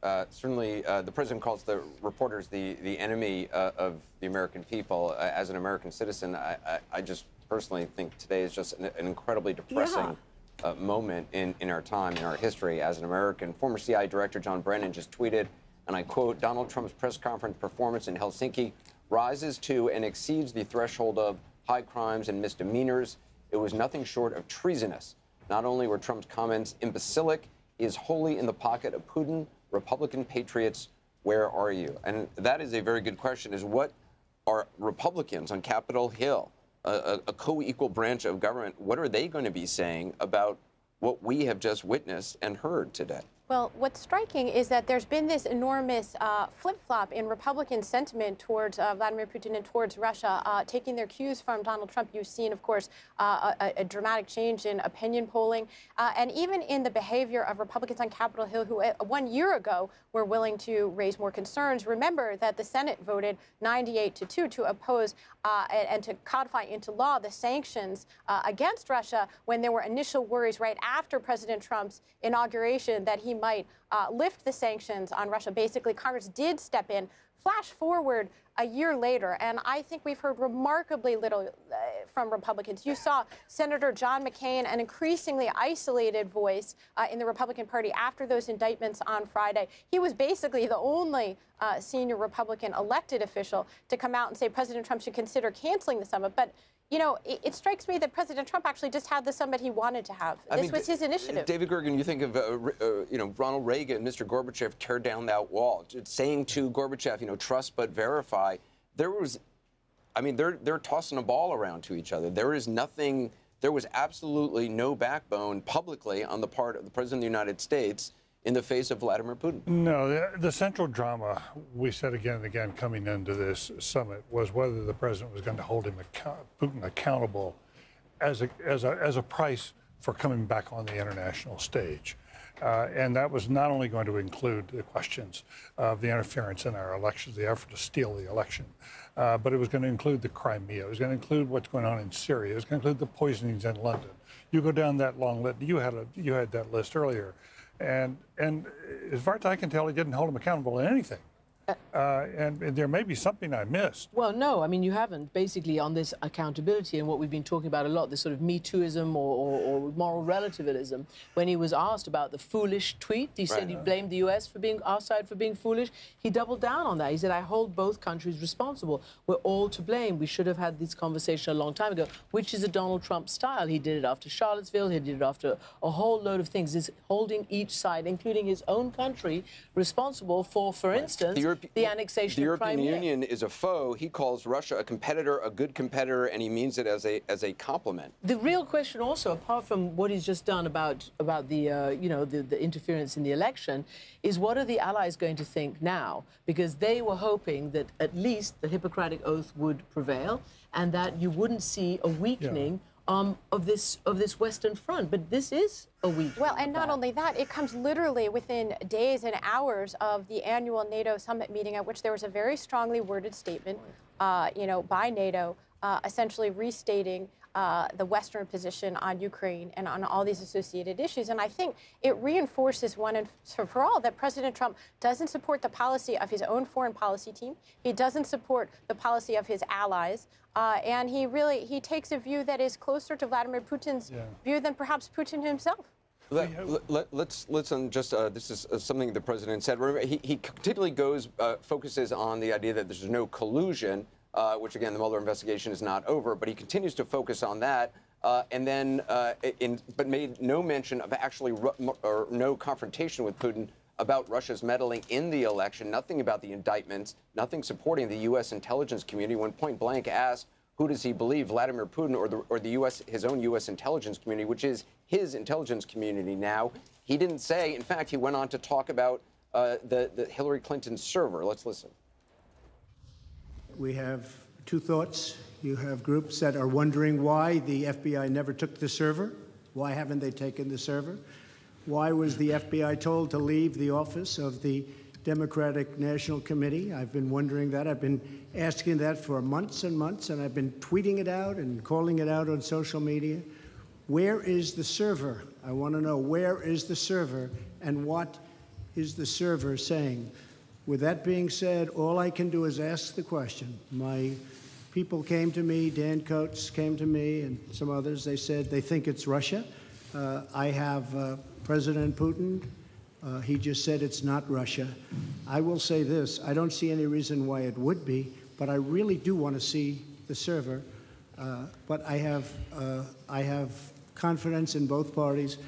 Certainly, the president calls the reporters the enemy of the American people. As an American citizen, I just personally think today is just an incredibly depressing moment in our time, in our history as an American. Former CIA Director John Brennan just tweeted, and I quote, "Donald Trump's press conference performance in Helsinki rises to and exceeds the threshold of high crimes and misdemeanors. It was nothing short of treasonous. Not only were Trump's comments imbecilic, he is wholly in the pocket of Putin. Republican patriots, where are you?" And that is a very good question, is what are Republicans on Capitol Hill, a co-equal branch of government, what are they going to be saying about what we have just witnessed and heard today? Well, what's striking is that there's been this enormous flip-flop in Republican sentiment towards Vladimir Putin and towards Russia, taking their cues from Donald Trump. You've seen, of course, a dramatic change in opinion polling, and even in the behavior of Republicans on Capitol Hill who 1 year ago were willing to raise more concerns. Remember that the Senate voted 98-2 to oppose and to codify into law the sanctions against Russia when there were initial worries right after President Trump's inauguration that he might lift the sanctions on Russia. Basically, Congress did step in. Flash forward a year later, and I think we've heard remarkably little from Republicans. You saw Senator John McCain, an increasingly isolated voice in the Republican Party after those indictments on Friday. He was basically the only senior Republican elected official to come out and say President Trump should consider canceling the summit. But you know, it strikes me that President Trump actually just had the summit he wanted to have. This was his initiative. David Gergen, you think of, Ronald Reagan, Mr. Gorbachev, tear down that wall, saying to Gorbachev, trust but verify. There was, they're tossing a ball around to each other. There was absolutely no backbone publicly on the part of the President of the United States in the face of Vladimir Putin. No, the central drama, we said again and again coming into this summit, was whether the president was going to hold Putin accountable as a price for coming back on the international stage. And that was not only going to include the questions of the interference in our elections, the effort to steal the election, but it was going to include the Crimea. It was going to include what's going on in Syria. It was going to include the poisonings in London. You go down that long list. You had that list earlier. And as far as I can tell, he didn't hold him accountable in anything. And there may be something I missed. Well, no, you haven't. Basically, on this accountability and what we've been talking about a lot, this sort of Me Tooism or moral relativism, when he was asked about the foolish tweet, he said he blamed the U.S. for being, our side for being foolish. He doubled down on that. He said, I hold both countries responsible. We're all to blame. We should have had this conversation a long time ago, which is a Donald Trump style. He did it after Charlottesville. He did it after a whole load of things. He's holding each side, including his own country, responsible for instance, the annexation of Crimea. The European Union is a foe. He calls Russia a competitor, a good competitor, and he means it as a compliment. The real question also, apart from what he's just done about the interference in the election, is what are the allies going to think now? Because they were hoping that at least the Hippocratic Oath would prevail and that you wouldn't see a weakening of this Western Front, but this is a week. Well, and not only that, it comes literally within days and hours of the annual NATO summit meeting, at which there was a very strongly worded statement, by NATO, essentially restating the Western position on Ukraine and on all these associated issues. And I think it reinforces one and for all that President Trump doesn't support the policy of his own foreign policy team. He doesn't support the policy of his allies. And he takes a view that is closer to Vladimir Putin's view than perhaps Putin himself. Let's just this is something the president said. Remember, he continually focuses on the idea that there's no collusion, which again the Mueller investigation is not over, but he continues to focus on that, and then but made no mention of actually or no confrontation with Putin about Russia's meddling in the election, nothing about the indictments, nothing supporting the U.S. intelligence community. When point blank asked, who does he believe, Vladimir Putin or the U.S. his own U.S. intelligence community, which is his intelligence community now? He didn't say. In fact, he went on to talk about the Hillary Clinton server. Let's listen. We have two thoughts. You have groups that are wondering why the FBI never took the server. Why haven't they taken the server? Why was the FBI told to leave the office of the Democratic National Committee? I've been wondering that. I've been asking that for months and months, and I've been tweeting it out and calling it out on social media. Where is the server? I want to know, where is the server, and what is the server saying? With that being said, all I can do is ask the question. My people came to me, Dan Coates came to me, and some others. They said they think it's Russia. I have President Putin. He just said it's not Russia. I will say this. I don't see any reason why it would be, but I really do want to see the server. But I have confidence in both parties.